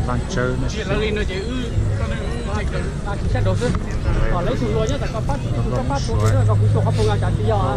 đang chơi này. Chị là lên rồi chị chị sẽ đổ xuống. Còn lấy xuống rồi nhá, tại có phát xuống rồi còn cũng không có chả chỉ giờ.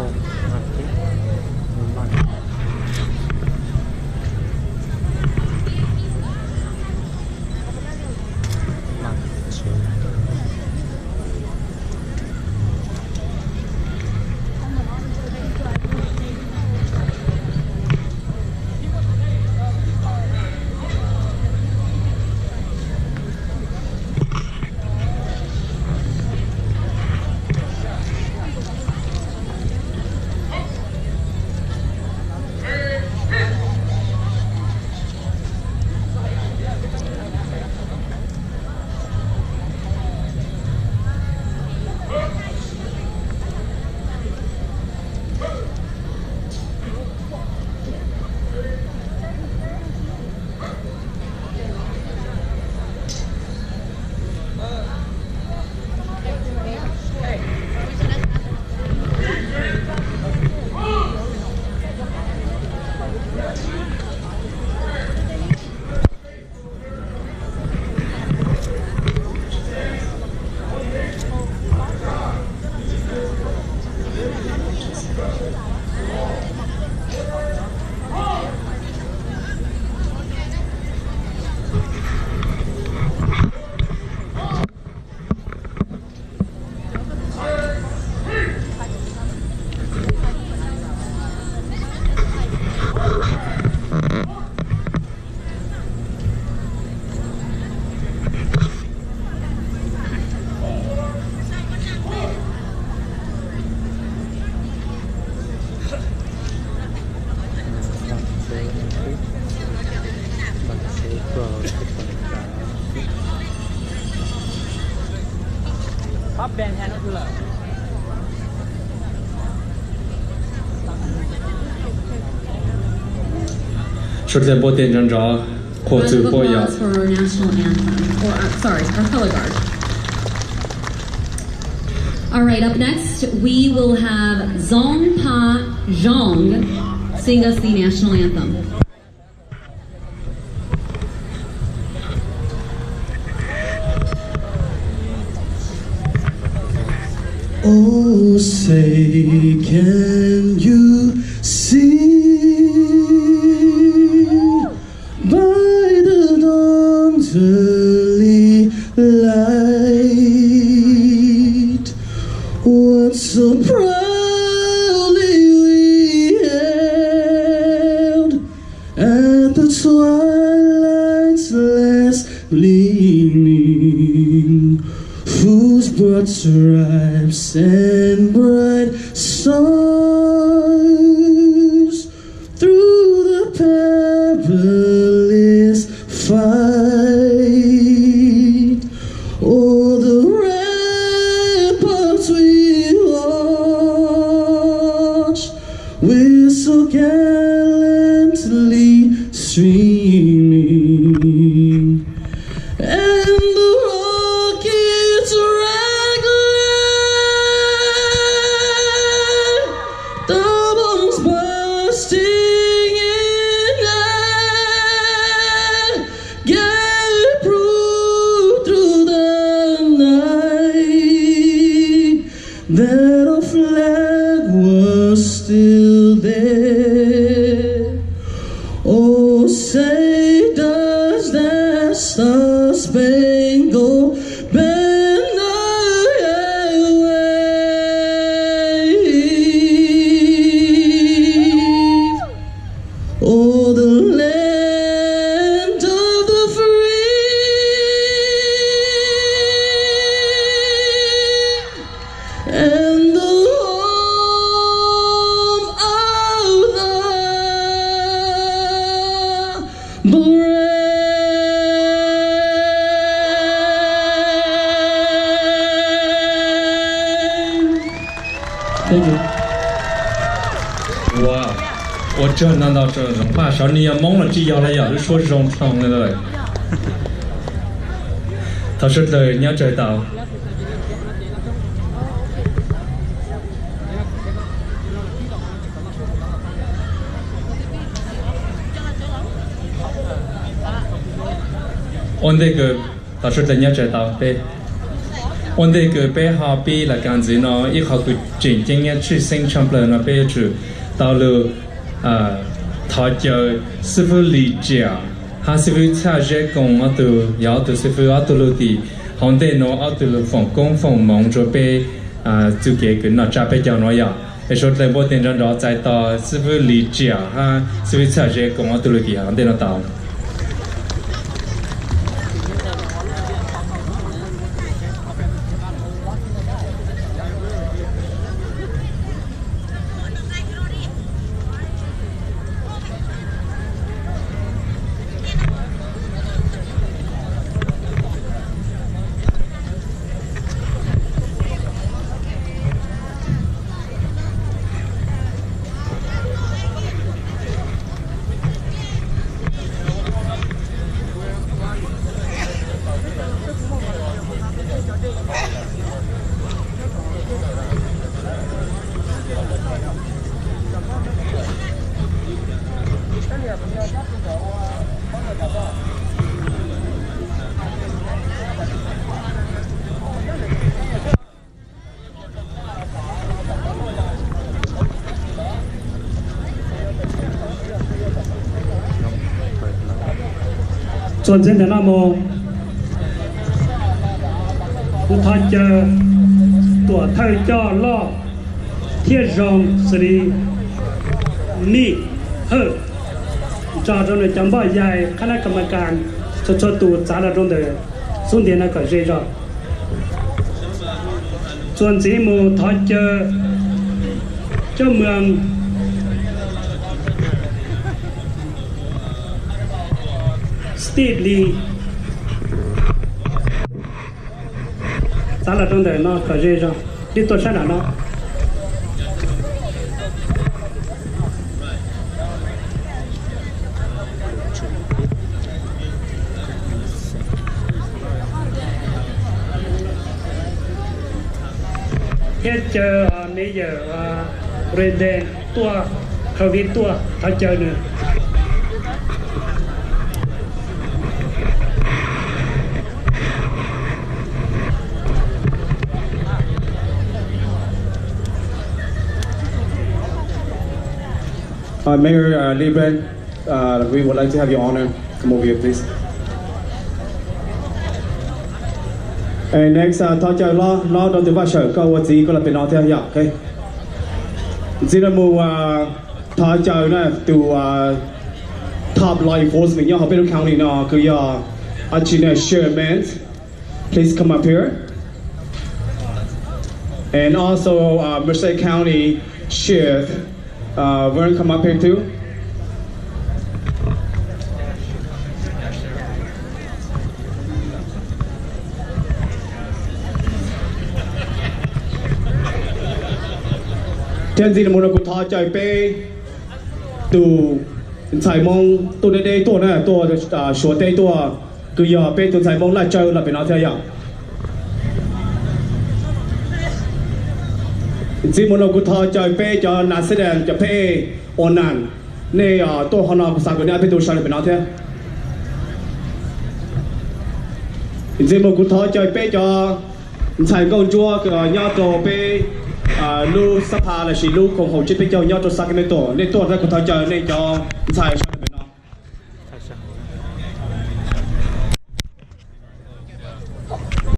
Pháp bèn hè nó thừa. Should the boat engine draw quote to Boya? For our national anthem, or sorry, our color guard. All right, up next we will have Zong Pa Zhong sing us the national anthem. Oh, say, can you see by the dawn's early light what so proudly we hailed at the twilight's last gleaming, whose broad stripes and bright stars through the perilous fight o'er the ramparts we watched, we're so gallantly streaming, and the rockets rattling, the bombs bursting in air, gave proof through the night that our flag was still there. Oh, say does that star-spangled banner wave o'er the land of the free and the home of the brave. Thank you. 哇，我这难道这种把手你要蒙了只要了要是说这种疼的嘞？他说的你要知道。ổn định cái ta xuất lên nhớ chạy tàu bé ổn định cái bé họ bé là cái gì nó ít họ cứ chỉnh chỉnh nhớ chỉ sinh champion nó bé chủ tàu lừa thọ chờ sư phụ lý giải ha sư phụ cha dễ công ở từ giáo từ sư phụ ở từ lừa thì hòn đê nó ở từ phòng công phòng mong cho bé chú kế cái nó cha bé giáo nó ya để cho lên bộ tiền trong đó giải tàu sư phụ lý giải ha sư phụ cha dễ công ở từ lừa thì hòn đê nó tàuส่วนเส้นแต่ละโมผู้ทอเจอตัวไทยจ้อล่อเทียรองสรีนี่เฮ้อจอจนจำบ่ใหญ่คณะกรรมการชดตูสารตรงเดสุนเดียนก็เจจอส่วนสีมูทอเจอเจ้าเมืองสตีฟลีสารตรงเดนก็เจจอที่ตัวฉันเนาะเจอนี่เยอะเรนเดนตัวคาวิตัวถ้าเจอเนี่ย Mayor Liebren, we would like to have your honor come over here, please. And next, thọ chờ lo đầu tiên vào sở câu gì có là bên nó theo hiểu, ok? Chỉ là một thọ chờ này từ top law enforcement, nhau học bên county nó cứ Achina Sherman, please come up here. And also Merced County Sheriff, Vern, come up here too. Trên gì là một cuộc thọ chạy pe từ Sài Mông tôi đây tôi này tôi số tây tôi cứ giờ pe từ Sài Mông lại chơi là phải nói theo dạng chỉ một cuộc thọ chạy pe cho nát xe đèn cho pe ổn nàn này tôi họ nói sao cái này pe tôi sao là phải nói theo chỉ một cuộc thọ chạy pe cho Sài Công chúa cái nhau tổ pe lưu sắp hà là chỉ lưu không hậu chế bây giờ nhau cho sang cái này tổ nên tổ ra cuộc thọ chạy này cho Sài